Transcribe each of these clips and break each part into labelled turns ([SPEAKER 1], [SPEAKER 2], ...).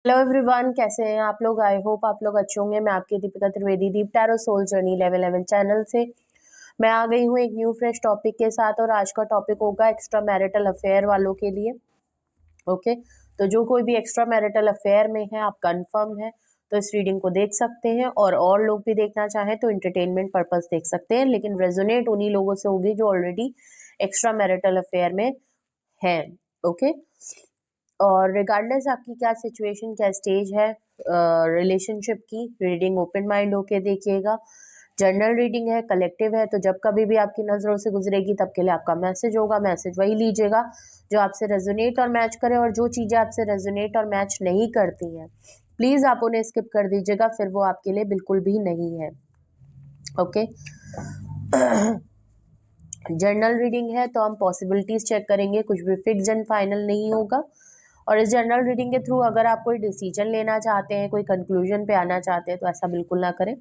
[SPEAKER 1] Hello everyone, कैसे हैं आप लोग। आई होप आप लोग अच्छे होंगे। मैं आपकी Deepika Trivedi, Deep tarot soul journey level 11 channel से मैं आ गई हूँ एक न्यू फ्रेश टॉपिक के साथ। और आज का टॉपिक होगा एक्स्ट्रा मैरिटल अफेयर वालों के लिए। ओके, तो जो कोई भी एक्स्ट्रा मैरिटल अफेयर में है, आप कंफर्म है तो इस रीडिंग को देख सकते हैं, और लोग भी देखना चाहें तो एंटरटेनमेंट पर्पस देख सकते हैं, लेकिन रेजोनेट उन्हीं लोगों से होगी जो ऑलरेडी एक्स्ट्रा मैरिटल अफेयर में हैं। ओके, और रिगार्डलेस आपकी क्या सिचुएशन, क्या स्टेज है रिलेशनशिप की, रीडिंग ओपन माइंड होके देखिएगा। जनरल रीडिंग है, कलेक्टिव है, तो जब कभी भी आपकी नज़रों से गुजरेगी तब के लिए आपका मैसेज होगा। मैसेज वही लीजिएगा जो आपसे रेजोनेट और मैच करे, और जो चीज़ें आपसे रेजोनेट और मैच नहीं करती हैं प्लीज़ आप उन्हें स्किप कर दीजिएगा, फिर वो आपके लिए बिल्कुल भी नहीं है। ओके, जर्नल रीडिंग है तो हम पॉसिबिलिटीज चेक करेंगे, कुछ भी फिक्स एंड फाइनल नहीं होगा। और इस जनरल रीडिंग के थ्रू अगर आप कोई डिसीजन लेना चाहते हैं, कोई कंक्लूजन पे आना चाहते हैं, तो ऐसा बिल्कुल ना करें।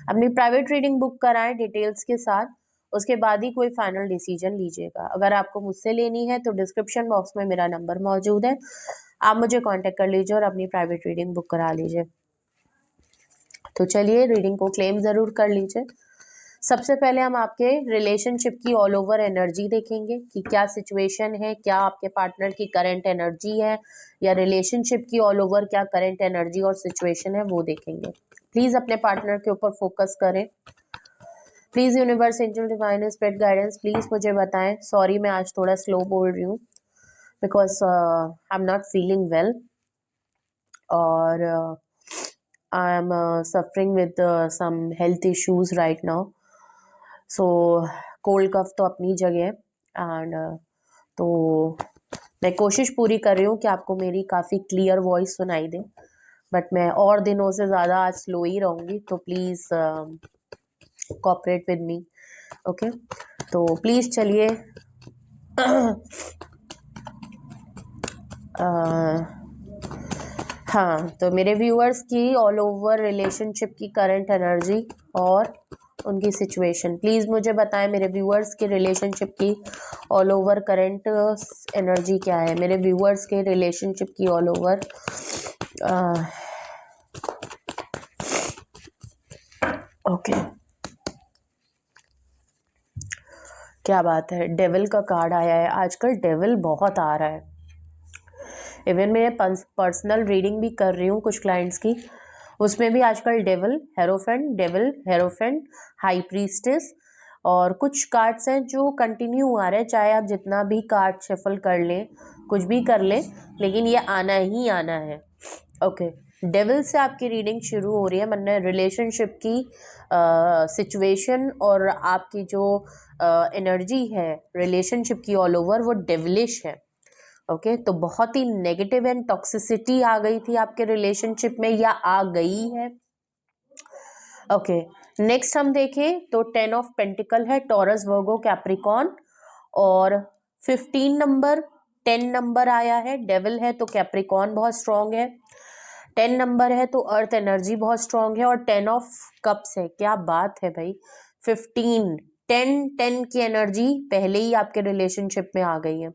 [SPEAKER 1] अपनी प्राइवेट रीडिंग बुक कराएं डिटेल्स के साथ, उसके बाद ही कोई फाइनल डिसीजन लीजिएगा। अगर आपको मुझसे लेनी है तो डिस्क्रिप्शन बॉक्स में मेरा नंबर मौजूद है, आप मुझे कांटेक्ट कर लीजिए और अपनी प्राइवेट रीडिंग बुक करा लीजिए। तो चलिए रीडिंग को क्लेम ज़रूर कर लीजिए। सबसे पहले हम आपके रिलेशनशिप की ऑल ओवर एनर्जी देखेंगे कि क्या सिचुएशन है, क्या आपके पार्टनर की करंट एनर्जी है, या रिलेशनशिप की ऑल ओवर क्या करंट एनर्जी और सिचुएशन है वो देखेंगे। प्लीज अपने पार्टनर के ऊपर फोकस करें। Please universe, angel, divine, spirit guidance, please मुझे बताएं। सॉरी मैं आज थोड़ा स्लो बोल रही हूँ because I am not feeling well, और I am suffering with some health issues right now. So cold cough तो अपनी जगह है, एंड तो मैं कोशिश पूरी कर रही हूँ कि आपको मेरी काफ़ी क्लियर वॉइस सुनाई दे, बट मैं और दिनों से ज़्यादा आज स्लो ही रहूँगी, तो please cooperate with me. Okay, तो प्लीज़ चलिए हाँ, तो मेरे व्यूअर्स की ऑल ओवर रिलेशनशिप की करंट एनर्जी और उनकी सिचुएशन, प्लीज़ मुझे बताएं मेरे व्यूअर्स के रिलेशनशिप की ऑल ओवर करंट एनर्जी क्या है। मेरे व्यूअर्स के रिलेशनशिप की ऑल ओवर ओके, क्या बात है, डेविल का कार्ड आया है। आजकल डेविल बहुत आ रहा है। इवन मैं पर्सनल रीडिंग भी कर रही हूँ कुछ क्लाइंट्स की, उसमें भी आजकल डेविल हेरोफेंट, हाई प्रीस्टेस, और कुछ कार्ड्स हैं जो कंटिन्यू आ रहे हैं, चाहे आप जितना भी कार्ड शफल कर लें, कुछ भी कर लें, लेकिन ये आना ही आना है। ओके, डेविल से आपकी रीडिंग शुरू हो रही है। मैंने रिलेशनशिप की सिचुएशन और आपकी जो एनर्जी है रिलेशनशिप की ऑल ओवर, वो डेविलिश है। ओके, तो बहुत ही नेगेटिव एंड टॉक्सिसिटी आ गई थी आपके रिलेशनशिप में, या आ गई है। ओके, नेक्स्ट हम देखें तो 10 ऑफ पेंटिकल है, टॉरस, वर्गो, कैप्रिकॉन, और 15 नंबर 10 नंबर आया है। डेविल है तो कैप्रिकॉन बहुत स्ट्रांग है, 10 नंबर है तो अर्थ एनर्जी बहुत स्ट्रांग है, और 10 ऑफ कप्स है। क्या बात है भाई, 15 10 की एनर्जी पहले ही आपके रिलेशनशिप में आ गई है।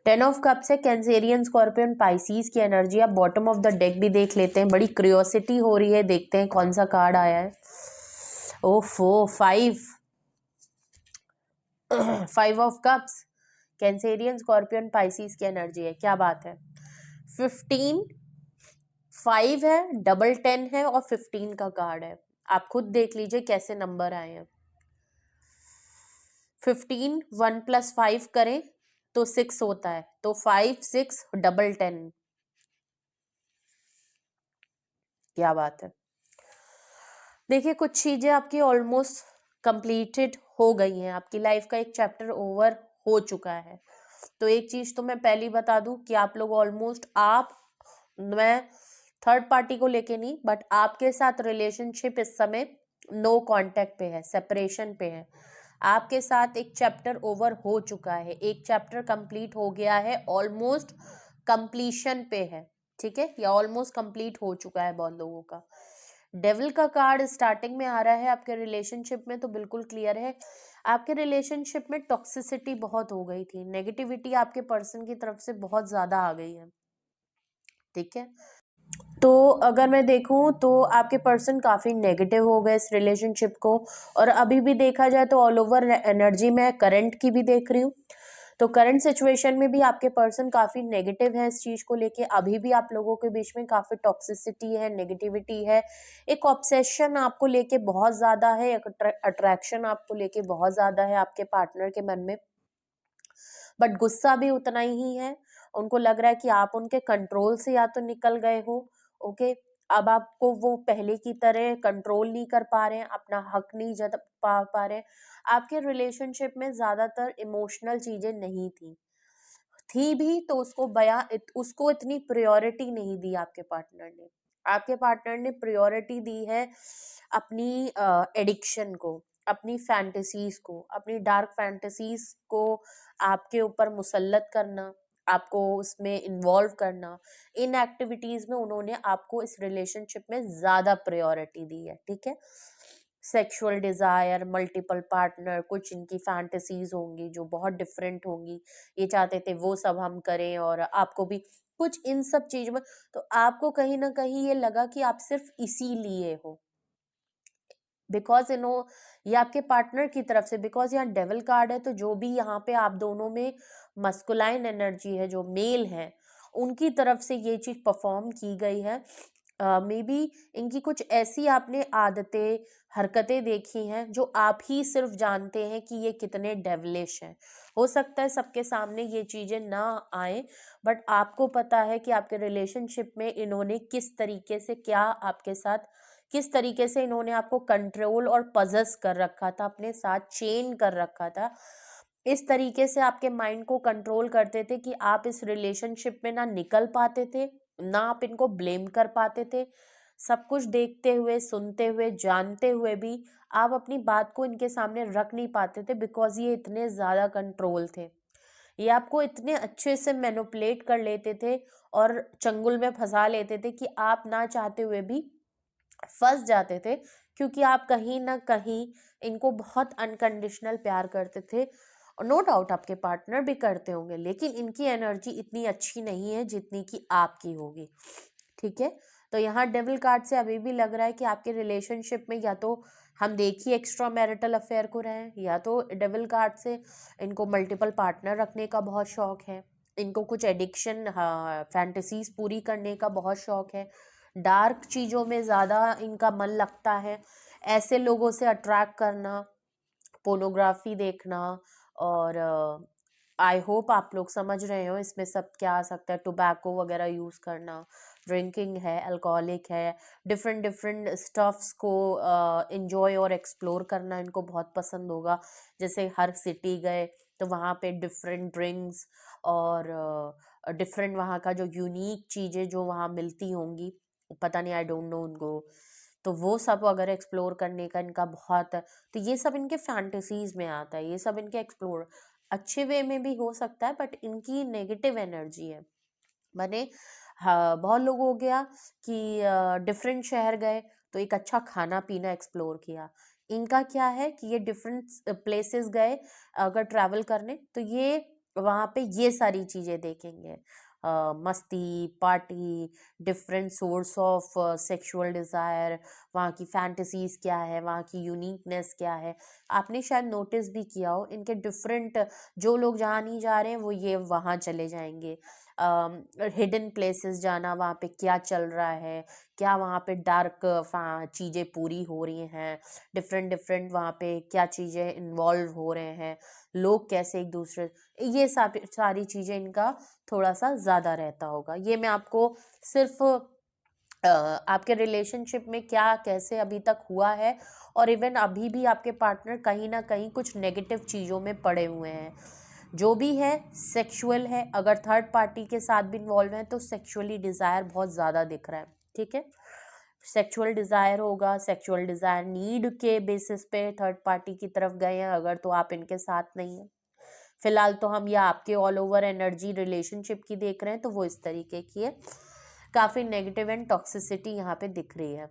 [SPEAKER 1] 10 ऑफ कप्स है, कैंसेरियन, स्कॉर्पियन, पाइसीज की एनर्जी। आप बॉटम ऑफ द डेक भी देख लेते हैं, बड़ी क्यूरियोसिटी हो रही है, देखते हैं कौन सा कार्ड आया है। ओफो, 5 of cups, Cancerian, scorpion, Pisces की एनर्जी है। क्या बात है, 15 5 है, डबल 10 है, और 15 का कार्ड है। आप खुद देख लीजिए कैसे नंबर आए हैं। 15 1 + 5 करें तो 6 होता है, तो 5 6 डबल 10। क्या बात है। देखिए, कुछ चीजें आपकी ऑलमोस्ट कंप्लीटेड हो गई हैं, आपकी लाइफ का एक चैप्टर ओवर हो चुका है। तो एक चीज तो मैं पहली बता दूं कि आप लोग ऑलमोस्ट, मैं थर्ड पार्टी को लेके नहीं, बट आपके साथ रिलेशनशिप इस समय नो कांटेक्ट पे है, सेपरेशन पे है। आपके साथ एक चैप्टर ओवर हो चुका है, एक चैप्टर कंप्लीट हो गया है, ऑलमोस्ट कंप्लीशन पे है, ठीक है, या ऑलमोस्ट कंप्लीट हो चुका है बहुत लोगों का। डेविल का कार्ड स्टार्टिंग में आ रहा है आपके रिलेशनशिप में, तो बिल्कुल क्लियर है आपके रिलेशनशिप में टॉक्सिसिटी बहुत हो गई थी, नेगेटिविटी आपके पर्सन की तरफ से बहुत ज्यादा आ गई है, ठीक है। तो अगर मैं देखूं तो आपके पर्सन काफ़ी नेगेटिव हो गए इस रिलेशनशिप को, और अभी भी देखा जाए तो ऑल ओवर एनर्जी में करंट की भी देख रही हूँ, तो करंट सिचुएशन में भी आपके पर्सन काफ़ी नेगेटिव है इस चीज़ को लेके। अभी भी आप लोगों के बीच में काफ़ी टॉक्सिसिटी है, नेगेटिविटी है, एक ऑब्सेशन आपको लेके बहुत ज़्यादा है, एक अट्रैक्शन आपको लेके बहुत ज़्यादा है आपके पार्टनर के मन में, बट गुस्सा भी उतना ही है। उनको लग रहा है कि आप उनके कंट्रोल से या तो निकल गए हो, ओके, अब आपको वो पहले की तरह कंट्रोल नहीं कर पा रहे हैं, अपना हक नहीं जता पा रहे हैं। आपके रिलेशनशिप में ज्यादातर इमोशनल चीजें नहीं थी भी तो उसको इतनी प्रायोरिटी नहीं दी आपके पार्टनर ने। आपके पार्टनर ने प्रायोरिटी दी है अपनी एडिक्शन को, अपनी फैंटेसीज को, अपनी डार्क फैंटेसीज को आपके ऊपर मुसल्लत करना, आपको उसमें इन्वॉल्व करना। इन एक्टिविटीज में उन्होंने आपको इस रिलेशनशिप में ज्यादा प्रायोरिटी दी है, ठीक है। सेक्सुअल डिजायर, मल्टीपल पार्टनर, कुछ इनकी फैंटेसीज होंगी जो बहुत डिफरेंट होंगी। ये चाहते थे वो सब हम करें और आपको भी कुछ इन सब चीज में, तो आपको कहीं ना कहीं ये लगा कि आप सिर्फ इसीलिए हो, बिकॉज ये आपके पार्टनर की तरफ से, बिकॉज यहाँ डेविल कार्ड है, तो जो भी यहाँ पे आप दोनों में मस्कुलाइन एनर्जी है, जो मेल है, उनकी तरफ से ये चीज परफॉर्म की गई है। मे बी इनकी कुछ ऐसी आपने आदतें, हरकतें देखी हैं जो आप ही सिर्फ जानते हैं कि ये कितने डेवलिश हैं। हो सकता है सबके सामने ये चीजें ना आए, बट आपको पता है कि आपके रिलेशनशिप में इन्होंने किस तरीके से क्या आपके साथ, किस तरीके से इन्होंने आपको कंट्रोल और पजेस कर रखा था, अपने साथ चेन कर रखा था। इस तरीके से आपके माइंड को कंट्रोल करते थे कि आप इस रिलेशनशिप में ना निकल पाते थे, ना आप इनको ब्लेम कर पाते थे। सब कुछ देखते हुए, सुनते हुए, जानते हुए भी आप अपनी बात को इनके सामने रख नहीं पाते थे, बिकॉज ये इतने ज्यादा कंट्रोल थे। ये आपको इतने अच्छे से मैनिपुलेट कर लेते थे और चंगुल में फंसा लेते थे कि आप ना चाहते हुए भी फंस जाते थे, क्योंकि आप कहीं ना कहीं इनको बहुत अनकंडीशनल प्यार करते थे। और नो डाउट आपके पार्टनर भी करते होंगे, लेकिन इनकी एनर्जी इतनी अच्छी नहीं है जितनी कि आपकी होगी, ठीक है। तो यहाँ डेविल कार्ड से अभी भी लग रहा है कि आपके रिलेशनशिप में या तो हम देखिए एक्स्ट्रा मैरिटल अफेयर को रहे हैं, या तो डेविल कार्ड से इनको मल्टीपल पार्टनर रखने का बहुत शौक है, इनको कुछ एडिक्शन, फैंटेसीज पूरी करने का बहुत शौक है, डार्क चीज़ों में ज़्यादा इनका मन लगता है, ऐसे लोगों से अट्रैक्ट करना, पोर्नोग्राफी देखना। और आई होप आप लोग समझ रहे हो इसमें सब क्या आ सकता है। टोबैको वगैरह यूज़ करना, ड्रिंकिंग है, अल्कोहलिक है, डिफरेंट डिफरेंट स्टफ्स को इंजॉय और एक्सप्लोर करना इनको बहुत पसंद होगा। जैसे हर सिटी गए तो वहाँ पे डिफरेंट ड्रिंक्स और डिफरेंट वहाँ का जो यूनिक चीज़ें जो वहाँ मिलती होंगी, पता नहीं, आई डोंट नो उनको, तो वो सब अगर एक्सप्लोर करने का इनका बहुत, तो ये सब इनके फैंटेसीज में आता है, ये सब इनके एक्सप्लोर अच्छे वे में भी हो सकता है, बट इनकी नेगेटिव एनर्जी है। मैंने, हाँ, बहुत लोग हो गया कि डिफरेंट शहर गए तो एक अच्छा खाना पीना एक्सप्लोर किया। इनका क्या है कि ये डिफरेंट प्लेसेस गए अगर ट्रैवल करने, तो ये वहाँ पे ये सारी चीज़ें देखेंगे, मस्ती, party, different source of sexual desire, वहाँ की फैंटेसीज क्या है, वहाँ की यूनिकनेस क्या है। आपने शायद नोटिस भी किया हो इनके डिफरेंट, जो लोग जहाँ नहीं जा रहे हैं वो ये वहाँ चले जाएंगे। हिडन प्लेसेस जाना, वहाँ पे क्या चल रहा है, क्या वहाँ पे डार्क चीज़ें पूरी हो रही हैं, डिफरेंट डिफरेंट वहाँ पे क्या चीज़ें इन्वॉल्व हो रहे हैं, लोग कैसे एक दूसरे, ये सारी चीज़ें इनका थोड़ा सा ज़्यादा रहता होगा। ये मैं आपको सिर्फ आपके रिलेशनशिप में क्या कैसे अभी तक हुआ है, और इवन अभी भी आपके पार्टनर कहीं ना कहीं कुछ नेगेटिव चीज़ों में पड़े हुए हैं। जो भी है सेक्सुअल है, अगर थर्ड पार्टी के साथ भी इन्वॉल्व है तो सेक्सुअली डिज़ायर बहुत ज़्यादा दिख रहा है, ठीक है। सेक्सुअल डिज़ायर होगा, सेक्सुअल डिज़ायर नीड के बेसिस पे थर्ड पार्टी की तरफ गए हैं अगर, तो आप इनके साथ नहीं है फिलहाल। तो हम या आपके ऑल ओवर एनर्जी रिलेशनशिप की देख रहे हैं तो वो इस तरीके की है, काफ़ी नेगेटिव एंड टॉक्सिसिटी यहाँ पे दिख रही है।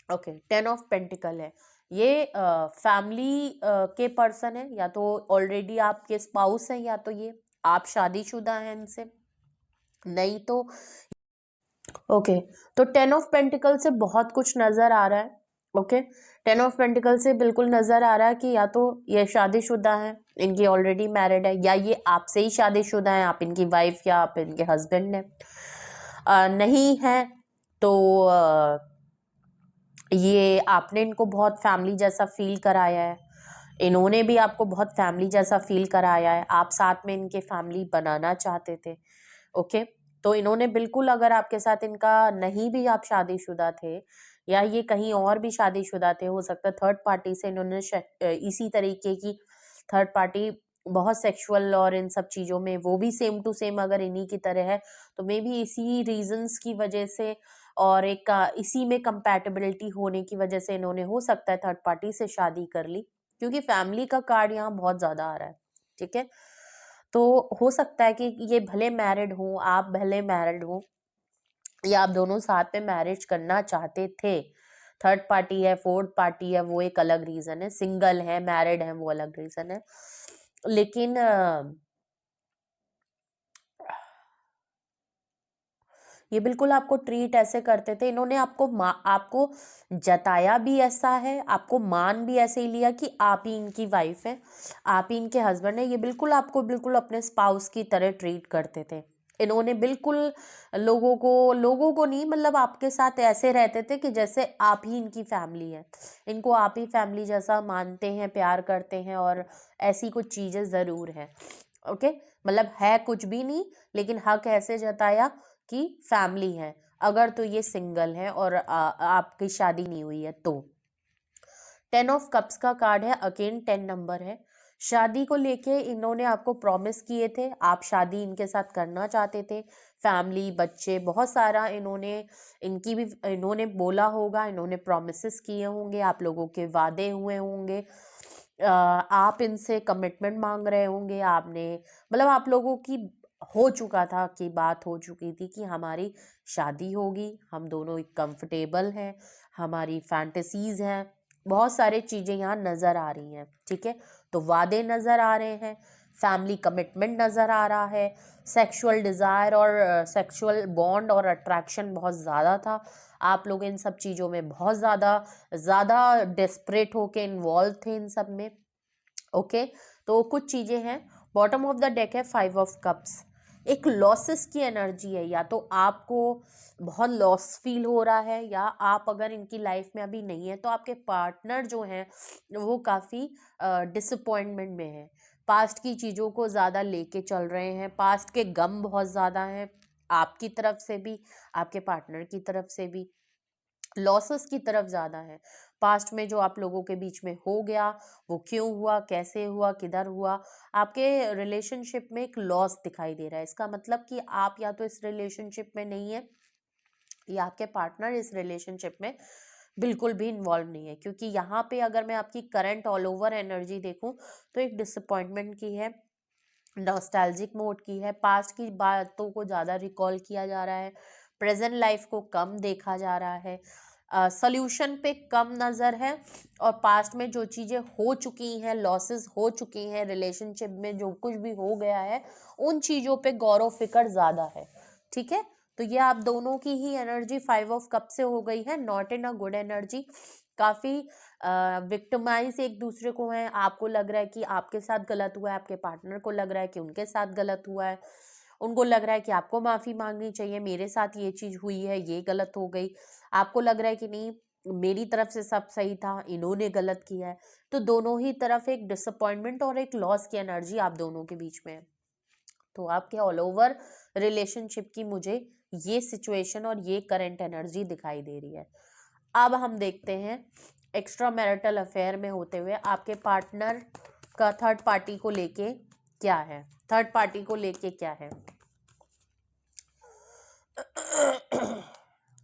[SPEAKER 1] ओके, 10 ऑफ पेंटिकल है, ये फैमिली के पर्सन है, या तो ऑलरेडी आपके स्पाउस हैं, या तो ये आप शादीशुदा हैं इनसे, नहीं तो ओके, तो 10 ऑफ पेंटिकल से बहुत कुछ नजर आ रहा है। ओके, 10 ऑफ पेंटिकल से बिल्कुल नजर आ रहा है कि या तो ये शादीशुदा है, इनकी ऑलरेडी मैरिड है, या ये आपसे ही शादीशुदा है, आप इनकी वाइफ या आप इनके हस्बैंड हैं। नहीं है तो ये आपने इनको बहुत फैमिली जैसा फील कराया है, इन्होंने भी आपको बहुत फैमिली जैसा फील कराया है, आप साथ में इनके फैमिली बनाना चाहते थे। ओके, तो इन्होंने बिल्कुल, अगर आपके साथ इनका नहीं भी आप शादीशुदा थे या ये कहीं और भी शादीशुदा थे, हो सकता है थर्ड पार्टी से इन्होंने इसी तरीके की थर्ड पार्टी बहुत सेक्सुअल और इन सब चीज़ों में वो भी सेम टू सेम अगर इन्हीं की तरह है, तो मे बी इसी रीजंस की वजह से और एक इसी में कंपैटिबिलिटी होने की वजह से इन्होंने हो सकता है थर्ड पार्टी से शादी कर ली, क्योंकि फैमिली का कार्ड यहाँ बहुत ज़्यादा आ रहा है। ठीक है, तो हो सकता है कि ये भले मैरिड हो, आप भले मैरिड हो, या आप दोनों साथ में मैरिज करना चाहते थे। थर्ड पार्टी है, फोर्थ पार्टी है, वो एक अलग रीजन है, सिंगल है, मैरिड है, वो अलग रीजन है। लेकिन ये बिल्कुल आपको ट्रीट ऐसे करते थे, इन्होंने आपको जताया भी ऐसा है, आपको मान भी ऐसे ही लिया कि आप ही इनकी वाइफ है, आप ही इनके हस्बैंड है। ये बिल्कुल आपको बिल्कुल अपने स्पाउस की तरह ट्रीट करते थे। इन्होंने बिल्कुल लोगों को नहीं, मतलब आपके साथ ऐसे रहते थे कि जैसे आप ही इनकी फैमिली है, इनको आप ही फैमिली जैसा मानते हैं, प्यार करते हैं, और ऐसी कुछ चीजें जरूर है। ओके, मतलब है कुछ भी नहीं, लेकिन हक ऐसे जताया कि फैमिली है, अगर तो ये सिंगल है और आपकी शादी नहीं हुई है तो। 10 ऑफ कप्स का कार्ड है, अगेन 10 नंबर है। शादी को लेके इन्होंने आपको प्रॉमिस किए थे, आप शादी इनके साथ करना चाहते थे, फैमिली, बच्चे, बहुत सारा इन्होंने बोला होगा, इन्होंने प्रॉमिसेस किए होंगे, आप लोगों के वादे हुए होंगे, आप इनसे कमिटमेंट मांग रहे होंगे, आपने, मतलब आप लोगों की हो चुका था, कि बात हो चुकी थी कि हमारी शादी होगी, हम दोनों कंफर्टेबल हैं, हमारी फैंटेसीज हैं, बहुत सारी चीज़ें यहाँ नज़र आ रही हैं। ठीक है, तो वादे नज़र आ रहे हैं, फैमिली कमिटमेंट नज़र आ रहा है, सेक्सुअल डिज़ायर और सेक्सुअल बॉन्ड और अट्रैक्शन बहुत ज़्यादा था, आप लोग इन सब चीज़ों में बहुत ज़्यादा ज़्यादा डेस्परेट होके इन्वॉल्व थे इन सब में। ओके, तो कुछ चीज़ें हैं। बॉटम ऑफ द डेक है 5 ऑफ कप्स, एक लॉसेस की एनर्जी है, या तो आपको बहुत लॉस फील हो रहा है, या आप अगर इनकी लाइफ में अभी नहीं है तो आपके पार्टनर जो हैं वो काफ़ी डिसअपॉइंटमेंट में है, पास्ट की चीज़ों को ज़्यादा लेके चल रहे हैं, पास्ट के गम बहुत ज़्यादा हैं, आपकी तरफ से भी, आपके पार्टनर की तरफ से भी लॉसेस की तरफ ज़्यादा है। पास्ट में जो आप लोगों के बीच में हो गया, वो क्यों हुआ, कैसे हुआ, किधर हुआ, आपके रिलेशनशिप में एक लॉस दिखाई दे रहा है। इसका मतलब कि आप या तो इस रिलेशनशिप में नहीं है, या आपके पार्टनर इस रिलेशनशिप में बिल्कुल भी इन्वॉल्व नहीं है, क्योंकि यहाँ पे अगर मैं आपकी करंट ऑल ओवर एनर्जी देखूं तो एक डिसअपॉइंटमेंट की है, नॉस्टैल्जिक मोड की है, पास्ट की बातों को ज़्यादा रिकॉल किया जा रहा है, प्रेजेंट लाइफ को कम देखा जा रहा है, सॉल्यूशन पे कम नज़र है, और पास्ट में जो चीज़ें हो चुकी हैं, लॉसेस हो चुकी हैं रिलेशनशिप में, जो कुछ भी हो गया है, उन चीज़ों पे गौर फिक्र ज़्यादा है। ठीक है, तो ये आप दोनों की ही एनर्जी 5 ऑफ कप से हो गई है, not in a good energy, काफ़ी विक्टिमाइज एक दूसरे को है, आपको लग रहा है कि आपके साथ गलत हुआ है, आपके पार्टनर को लग रहा है कि उनके साथ गलत हुआ है, उनको लग रहा है कि आपको माफ़ी मांगनी चाहिए, मेरे साथ ये चीज़ हुई है, ये गलत हो गई, आपको लग रहा है कि नहीं, मेरी तरफ से सब सही था, इन्होंने गलत किया है। तो दोनों ही तरफ एक डिसअपॉइंटमेंट और एक लॉस की एनर्जी आप दोनों के बीच में है। तो आपके ऑल ओवर रिलेशनशिप की मुझे ये सिचुएशन और ये करंट एनर्जी दिखाई दे रही है। अब हम देखते हैं एक्स्ट्रा मैरिटल अफेयर में होते हुए आपके पार्टनर का थर्ड पार्टी को लेके क्या है, थर्ड पार्टी को लेके क्या है।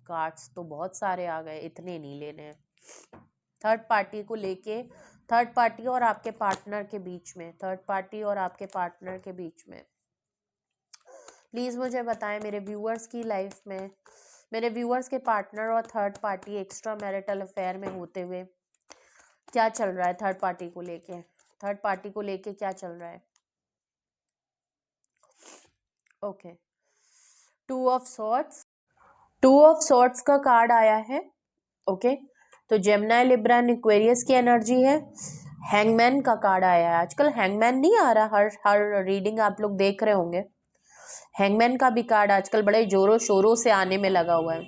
[SPEAKER 1] कार्ड्स तो बहुत सारे आ गए, इतने नहीं लेने हैं। थर्ड पार्टी को लेके, थर्ड पार्टी और आपके पार्टनर के बीच में, थर्ड पार्टी और आपके पार्टनर के बीच में, प्लीज़ मुझे बताएं मेरे व्यूअर्स की लाइफ में, मेरे व्यूअर्स के पार्टनर और third party extra marital affair में होते हुए क्या चल रहा है, थर्ड पार्टी को लेके, थर्ड पार्टी को लेके क्या चल रहा है। Okay, 2 of swords, two of swords का कार्ड आया है। ओके, तो जेमिनी, लिब्रा एंड एक्वेरियस की एनर्जी है। हैंगमैन का कार्ड आया है। आजकल हैंगमैन नहीं आ रहा, हर रीडिंग आप लोग देख रहे होंगे। हैंगमैन का भी कार्ड आजकल बड़े जोरों शोरों से आने में लगा हुआ है।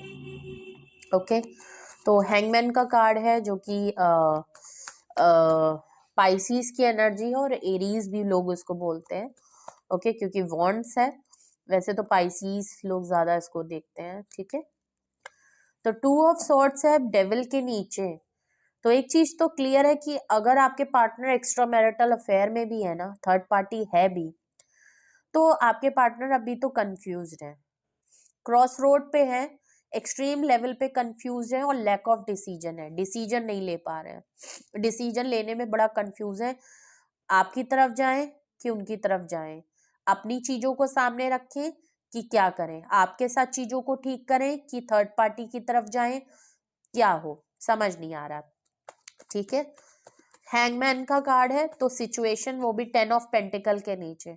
[SPEAKER 1] ओके, तो हैंगमैन का कार्ड है जो कि पाइसिस की एनर्जी है, और एरीज भी लोग इसको बोलते हैं। ओके, क्योंकि वॉन्ड्स है, वैसे तो पाइसिस लोग ज्यादा इसको देखते हैं। ठीक है, तो टू ऑफ सॉर्ड्स है डेविल के नीचे। तो एक चीज तो क्लियर है कि अगर आपके पार्टनर एक्स्ट्रा मैरिटल अफेयर में भी है ना, थर्ड पार्टी है भी, तो आपके पार्टनर अभी तो कंफ्यूज्ड है, क्रॉस रोड पे है, एक्सट्रीम लेवल पे कंफ्यूज है, और लैक ऑफ डिसीजन है, डिसीजन नहीं ले पा रहे हैं, डिसीजन लेने में बड़ा कंफ्यूज है। आपकी तरफ जाएं कि उनकी तरफ जाएं, अपनी चीजों को सामने रखें कि क्या करें, आपके साथ चीजों को ठीक करें कि थर्ड पार्टी की तरफ जाएं, क्या हो समझ नहीं आ रहा। ठीक है, हैंगमैन का कार्ड है, तो सिचुएशन वो भी 10 ऑफ पेंटिकल के नीचे।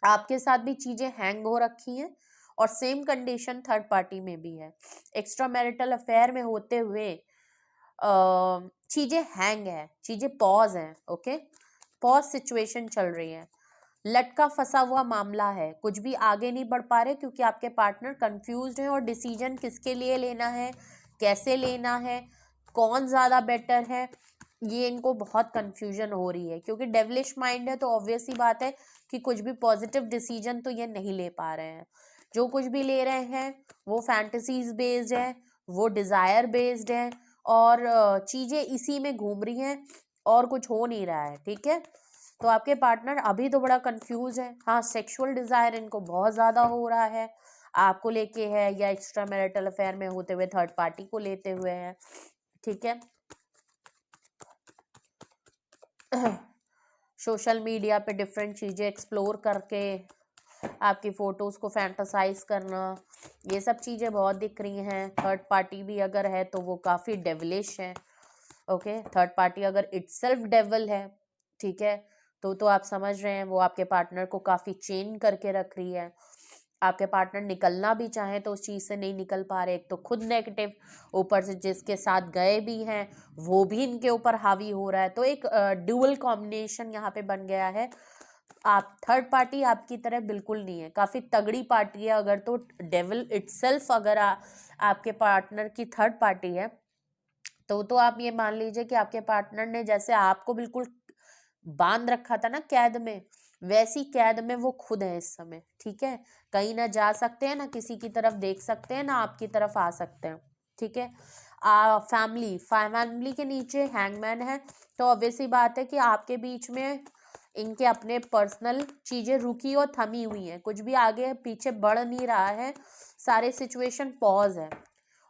[SPEAKER 1] आपके साथ भी चीजें हैंग हो रखी हैं, और सेम कंडीशन थर्ड पार्टी में भी है। एक्स्ट्रा मैरिटल अफेयर में होते हुए चीजें हैंग है, चीजें पॉज हैं। ओके, पॉज सिचुएशन चल रही है, लटका फंसा हुआ मामला है, कुछ भी आगे नहीं बढ़ पा रहे क्योंकि आपके पार्टनर कंफ्यूज्ड है, और डिसीजन किसके लिए लेना है, कैसे लेना है, कौन ज्यादा बेटर है, ये इनको बहुत कंफ्यूजन हो रही है। क्योंकि डेविलिश माइंड है, तो ऑब्वियस ही बात है कि कुछ भी पॉजिटिव डिसीजन तो ये नहीं ले पा रहे हैं। जो कुछ भी ले रहे हैं वो फैंटेसीज बेस्ड है, वो डिजायर बेस्ड है, और चीजें इसी में घूम रही हैं, और कुछ हो नहीं रहा है। ठीक है, तो आपके पार्टनर अभी तो बड़ा कंफ्यूज है। हाँ, सेक्सुअल डिजायर इनको बहुत ज्यादा हो रहा है, आपको लेके है, या एक्स्ट्रा मैरिटल अफेयर में होते हुए थर्ड पार्टी को लेते हुए है। ठीक है, सोशल मीडिया पे डिफरेंट चीजें एक्सप्लोर करके आपकी फोटोज को फैंटासाइज करना, ये सब चीजें बहुत दिख रही हैं। थर्ड पार्टी भी अगर है तो वो काफी डेविलिश है। ओके, थर्ड पार्टी अगर इटसेल्फ डेविल है, ठीक है, तो आप समझ रहे हैं वो आपके पार्टनर को काफी चेन करके रख रही है। आपके पार्टनर निकलना भी चाहे तो उस चीज से नहीं निकल पा रहे, एक तो खुद नेगेटिव, ऊपर से जिसके साथ गए भी हैं वो भी इनके ऊपर हावी हो रहा है। तो एक ड्यूअल कॉम्बिनेशन यहाँ पे बन गया है। आप थर्ड पार्टी आपकी तरह बिल्कुल नहीं है, काफी तगड़ी पार्टी है। अगर तो डेविल इटसेल्फ अगर आपके पार्टनर की थर्ड पार्टी है, तो आप ये मान लीजिए कि आपके पार्टनर ने जैसे आपको बिल्कुल बांध रखा था ना कैद में, वैसी कैद में वो खुद है इस समय। ठीक है, कहीं ना जा सकते हैं, ना किसी की तरफ देख सकते हैं, ना आपकी तरफ आ सकते हैं। ठीक है, फैमिली के नीचे हैंगमैन है, तो ऑब्वियसली बात है कि आपके बीच में इनके अपने पर्सनल चीजें रुकी और थमी हुई हैं, कुछ भी आगे पीछे बढ़ नहीं रहा है, सारे सिचुएशन पॉज है।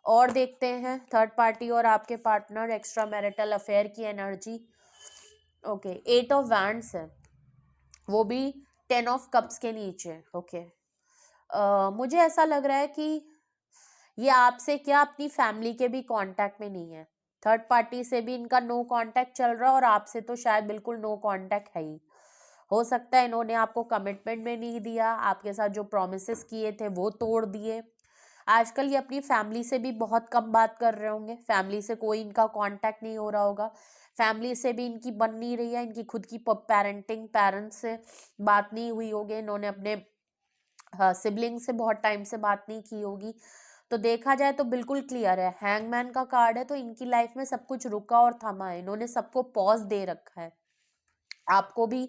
[SPEAKER 1] और देखते हैं थर्ड पार्टी और आपके पार्टनर एक्स्ट्रा मैरिटल अफेयर की एनर्जी। ओके, 8 ऑफ वैंड्स है, वो भी 10 ऑफ कप्स के नीचे। ओके, मुझे ऐसा लग रहा है कि ये आपसे क्या अपनी फैमिली के भी कांटेक्ट में नहीं है, थर्ड पार्टी से भी इनका नो कांटेक्ट चल रहा है, और आपसे तो शायद बिल्कुल नो कांटेक्ट है ही। हो सकता है इन्होंने आपको कमिटमेंट में नहीं दिया, आपके साथ जो प्रॉमिसेस किए थे वो तोड़ दिए। आजकल ये अपनी फैमिली से भी बहुत कम बात कर रहे होंगे, फैमिली से कोई इनका कांटेक्ट नहीं हो रहा होगा, फैमिली से भी इनकी बन नहीं रही है, इनकी खुद की पेरेंट्स से बात नहीं हुई होगी, इन्होंने अपने सिबलिंग से बहुत टाइम से बात नहीं की होगी। तो देखा जाए तो बिल्कुल क्लियर है, हैंगमैन का कार्ड है, तो इनकी लाइफ में सब कुछ रुका और थमा है, इन्होंने सबको पॉज दे रखा है। आपको भी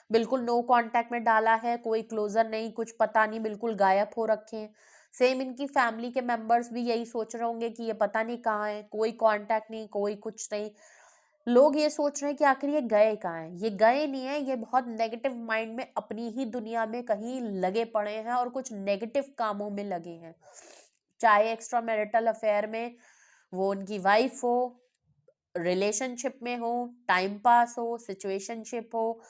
[SPEAKER 1] बिल्कुल नो कांटेक्ट में डाला है, कोई क्लोजर नहीं, कुछ पता नहीं, बिल्कुल गायब हो रखे हैं। सेम इनकी फैमिली के मेंबर्स भी यही सोच रहे होंगे कि ये पता नहीं कहाँ है, कोई कांटेक्ट नहीं, कोई कुछ नहीं। लोग ये सोच रहे हैं कि आखिर ये गए कहाँ हैं। ये गए नहीं है, ये बहुत नेगेटिव माइंड में अपनी ही दुनिया में कहीं लगे पड़े हैं, और कुछ नेगेटिव कामों में लगे हैं, चाहे एक्स्ट्रा मैरिटल अफेयर में वो उनकी वाइफ हो, रिलेशनशिप में हो, टाइम पास हो, सिचुएशनशिप हो,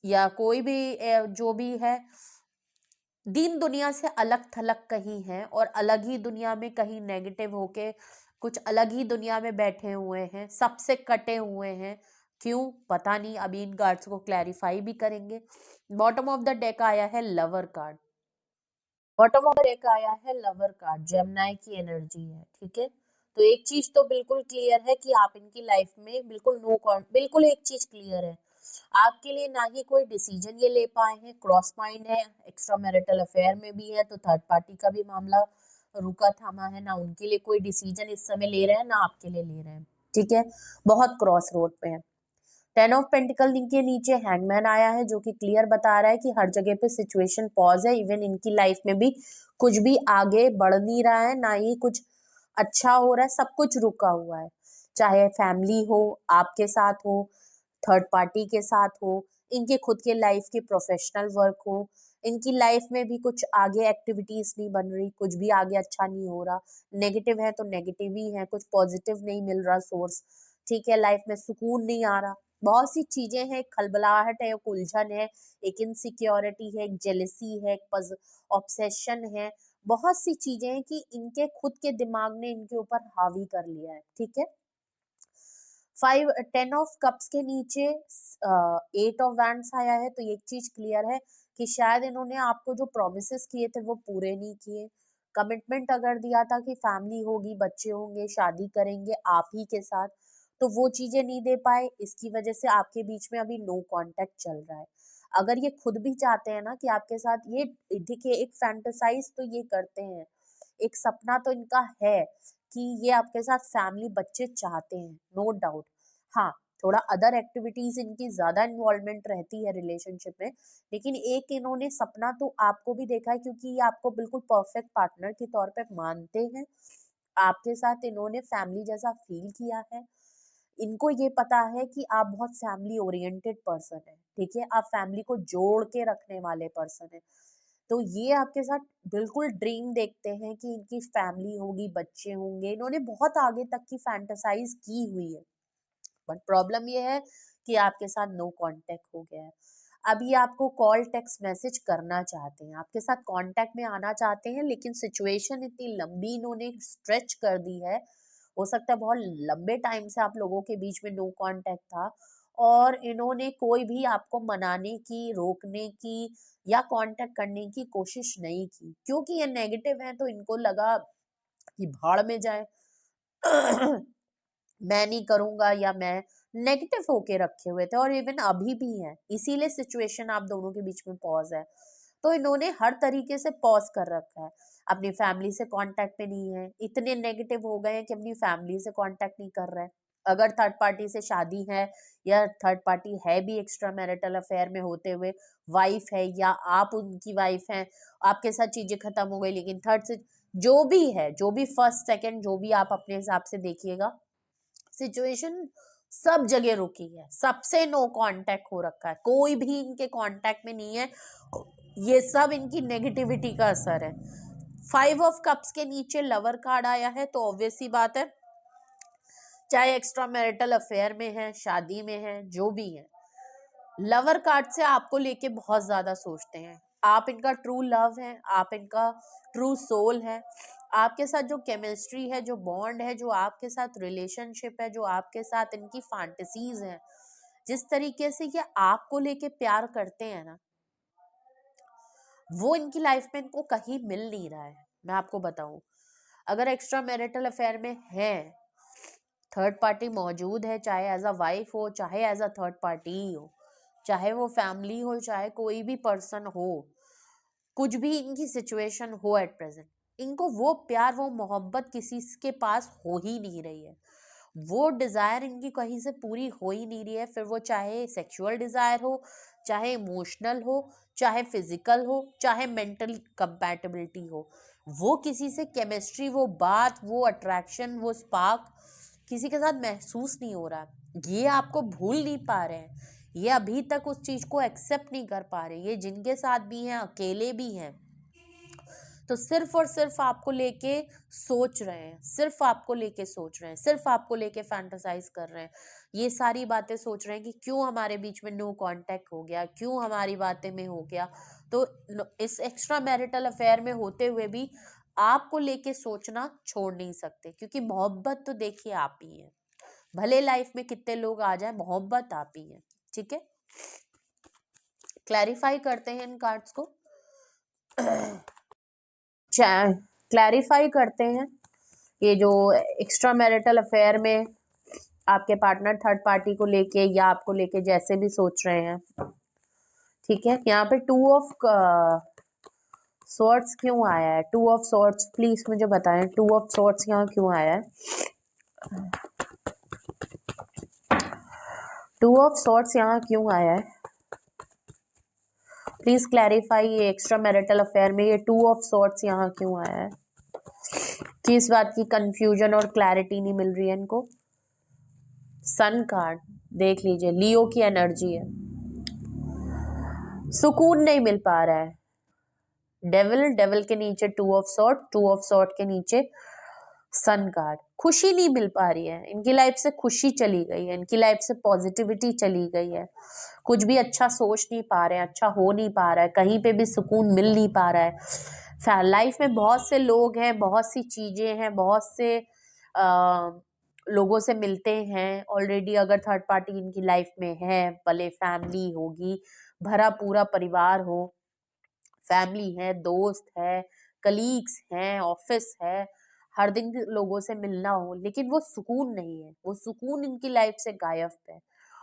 [SPEAKER 1] या कोई भी जो भी है, दीन दुनिया से अलग थलग कहीं है, और अलग ही दुनिया में कहीं नेगेटिव होके कुछ अलग ही दुनिया में बैठे हुए हैं, सबसे कटे हुए हैं। क्यों पता नहीं, अभी इन कार्ड्स को क्लैरिफाई भी करेंगे। बॉटम ऑफ द डेक आया है लवर कार्ड। बॉटम ऑफ एक आया है लवर कार्ड, जेमिनी की एनर्जी है, ठीक है। तो एक चीज तो बिल्कुल क्लियर है कि आप इनकी लाइफ में बिल्कुल बिल्कुल एक चीज क्लियर है, आपके लिए ना ही कोई डिसीजन ये ले पाए हैं, क्रॉस माइंड है, एक्स्ट्रा मैरिटल अफेयर में भी है, तो थर्ड पार्टी का भी मामला रुका थामा है, ना उनके लिए कोई डिसीजन इस समय ले रहे हैं ना आपके लिए ले रहे हैं, ठीक है। बहुत क्रॉस रोड पे है। 10 ऑफ पेंटिकल के नीचे हैंगमैन आया है, जो कि क्लियर बता रहा है कि हर जगह पे सिचुएशन पॉज है, इवन इनकी लाइफ में भी कुछ भी आगे बढ़ नहीं रहा है, ना ही कुछ अच्छा हो रहा है, सब कुछ रुका हुआ है। चाहे फैमिली हो, आपके साथ हो, थर्ड पार्टी के साथ हो, इनके खुद के लाइफ के प्रोफेशनल वर्क हो, इनकी लाइफ में भी कुछ आगे एक्टिविटीज नहीं बन रही, कुछ भी आगे अच्छा नहीं हो रहा, नेगेटिव है तो नेगेटिव ही है, कुछ पॉजिटिव नहीं मिल रहा सोर्स, ठीक है। लाइफ में सुकून नहीं आ रहा, बहुत सी चीजें हैं, एक खलबलाहट है, एक उलझन है, एक इनसिक्योरिटी है, एक जेलसी है, एक ऑब्सेशन है, बहुत सी चीजें हैं कि इनके खुद के दिमाग ने इनके ऊपर हावी कर लिया है, ठीक है। 10 ऑफ कप्स के नीचे 8 ऑफ वैंड्स आया है, तो एक चीज क्लियर है कि शायद इन्होंने आपको जो प्रोमिस किए थे वो पूरे नहीं किए। कमिटमेंट अगर दिया था कि फैमिली होगी, बच्चे होंगे, शादी करेंगे आप ही के साथ, तो वो चीजें नहीं दे पाए, इसकी वजह से आपके बीच में अभी नो कांटेक्ट चल रहा है। अगर ये खुद भी चाहते हैं ना कि आपके साथ ये, देखिए एक फैंटेसाइज तो ये करते हैं, एक सपना तो इनका है कि ये आपके साथ फैमिली बच्चे चाहते हैं, नो डाउट। हाँ, थोड़ा अदर एक्टिविटीज इनकी ज्यादा इन्वॉल्वमेंट रहती है रिलेशनशिप में, लेकिन एक इन्होंने सपना तो आपको भी देखा है, क्योंकि ये आपको बिल्कुल परफेक्ट पार्टनर के तौर पे मानते हैं। आपके साथ इन्होंने फैमिली जैसा फील किया है, इनको ये पता है कि आप बहुत फैमिली ओरिएंटेड पर्सन है, ठीक है, आप फैमिली को जोड़ के रखने वाले पर्सन है। तो ये आपके साथ बिल्कुल ड्रीम देखते हैं कि इनकी फैमिली होगी, बच्चे होंगे, इन्होंने बहुत आगे तक की फैंटेसाइज की हुई है। बट प्रॉब्लम ये है कि आपके साथ नो कांटेक्ट हो गया है। अब ये आपको कॉल टेक्स्ट मैसेज करना चाहते हैं, आपके साथ कांटेक्ट में आना चाहते हैं, लेकिन सिचुएशन इतनी लंबी इन्होंने स्ट्रेच कर दी है, हो सकता है बहुत लंबे टाइम से आप लोगों के बीच में नो कांटेक्ट था, और इन्होंने कोई भी आपको मनाने की, रोकने की या कांटेक्ट करने की कोशिश नहीं की, क्योंकि ये नेगेटिव है तो इनको लगा कि भाड़ में जाए। मैं नहीं करूंगा, या मैं नेगेटिव होके रखे हुए थे, और इवन अभी भी हैं, इसीलिए सिचुएशन आप दोनों के बीच में पॉज है। तो इन्होंने हर तरीके से पॉज कर रखा है, अपनी फैमिली से कांटेक्ट में नहीं है, इतने नेगेटिव हो गए हैं कि अपनी फैमिली से कांटेक्ट नहीं कर रहे हैं। अगर थर्ड पार्टी से शादी है, या थर्ड पार्टी है भी एक्स्ट्रा मैरिटल अफेयर में होते हुए, वाइफ है या आप उनकी वाइफ हैं, आपके साथ चीजें खत्म हो गई, लेकिन थर्ड से जो भी है, जो भी फर्स्ट सेकंड जो भी आप अपने हिसाब से देखिएगा, सिचुएशन सब जगह रुकी है, सबसे नो कांटेक्ट हो रखा है, कोई भी इनके कांटेक्ट में नहीं है, ये सब इनकी नेगेटिविटी का असर है। 5 ऑफ कप्स के नीचे लवर कार्ड आया है, तो ऑब्वियस सी बात है, चाहे एक्स्ट्रा मैरिटल अफेयर में है, शादी में है, जो भी है, लवर कार्ड से आपको लेके बहुत ज्यादा सोचते हैं, आप इनका ट्रू लव है, आप इनका ट्रू सोल है, आपके साथ जो केमिस्ट्री है, जो बॉन्ड है, जो आपके साथ रिलेशनशिप है, जो आपके साथ इनकी फैंटेसीज है, जिस तरीके से ये आपको लेके प्यार करते हैं ना, वो इनकी लाइफ में इनको कहीं मिल नहीं रहा है। मैं आपको बताऊं, अगर एक्स्ट्रा मैरिटल अफेयर में है, थर्ड पार्टी मौजूद है, चाहे एज अ वाइफ हो, चाहे एज अ थर्ड पार्टी हो, चाहे वो फैमिली हो, चाहे कोई भी पर्सन हो, कुछ भी इनकी सिचुएशन हो एट प्रेजेंट, इनको वो प्यार, वो मोहब्बत किसी के पास हो ही नहीं रही है, वो डिजायर इनकी कहीं से पूरी हो ही नहीं रही है, फिर वो चाहे सेक्सुअल डिजायर हो, चाहे इमोशनल हो, चाहे फिजिकल हो, चाहे मेंटल कंपैटिबिलिटी हो, वो किसी से केमिस्ट्री, वो बात, वो अट्रैक्शन, वो स्पार्क किसी के साथ महसूस नहीं हो रहा, ये आपको भूल नहीं पा रहे हैं, ये अभी तक उस चीज को एक्सेप्ट नहीं कर पा रहे, ये जिनके साथ भी हैं, अकेले भी हैं, तो सिर्फ और सिर्फ आपको लेके सोच रहे हैं, सिर्फ आपको लेके सोच रहे हैं, सिर्फ आपको लेके फैंटासाइज कर रहे हैं, ये सारी बातें सोच रहे हैं कि क्यों हमारे बीच में नो कांटेक्ट हो गया, क्यों हमारी बातें में हो गया। तो इस एक्स्ट्रा मैरिटल अफेयर में होते हुए भी आपको लेके सोचना छोड़ नहीं सकते, क्योंकि मोहब्बत तो देखिए आप ही है, भले लाइफ में कितने लोग आ जाए, मोहब्बत आप ही है, ठीक है। क्लैरिफाई करते हैं इन कार्ड्स को। क्लैरिफाई करते हैं ये जो एक्स्ट्रा मैरिटल अफेयर में आपके पार्टनर थर्ड पार्टी को लेके या आपको लेके जैसे भी सोच रहे हैं, ठीक है। यहाँ पे 2 ऑफ सॉर्ट्स क्यों आया है? 2 ऑफ सॉर्ट्स, प्लीज मुझे बताएं 2 ऑफ सॉर्ट्स यहाँ क्यों आया है? 2 ऑफ सॉर्ट्स यहाँ क्यों आया है? प्लीज क्लैरिफाई, ये एक्स्ट्रा मैरिटल अफेयर में ये 2 ऑफ सॉर्ट्स यहाँ क्यों आया है? किस बात की कंफ्यूजन और क्लैरिटी नहीं मिल रही है इनको? सन कार्ड देख लीजिए, लियो की एनर्जी है, सुकून नहीं मिल पा रहा है। डेविल के नीचे 2 ऑफ सॉर्ट के नीचे सन कार्ड, खुशी नहीं मिल पा रही है इनकी लाइफ से, खुशी चली गई है इनकी लाइफ से, पॉजिटिविटी चली गई है, कुछ भी अच्छा सोच नहीं पा रहे हैं, अच्छा हो नहीं पा रहा है, कहीं पे भी सुकून मिल नहीं पा रहा है। लाइफ में बहुत से लोग हैं, बहुत सी चीजें हैं, बहुत से लोगों से मिलते हैं ऑलरेडी। अगर थर्ड पार्टी इनकी लाइफ में है, भले फैमिली होगी, भरा पूरा परिवार हो, फैमिली है, दोस्त है, कलीग्स हैं, ऑफिस है, हर दिन लोगों से मिलना हो, लेकिन वो सुकून नहीं है, वो सुकून इनकी लाइफ से गायब है।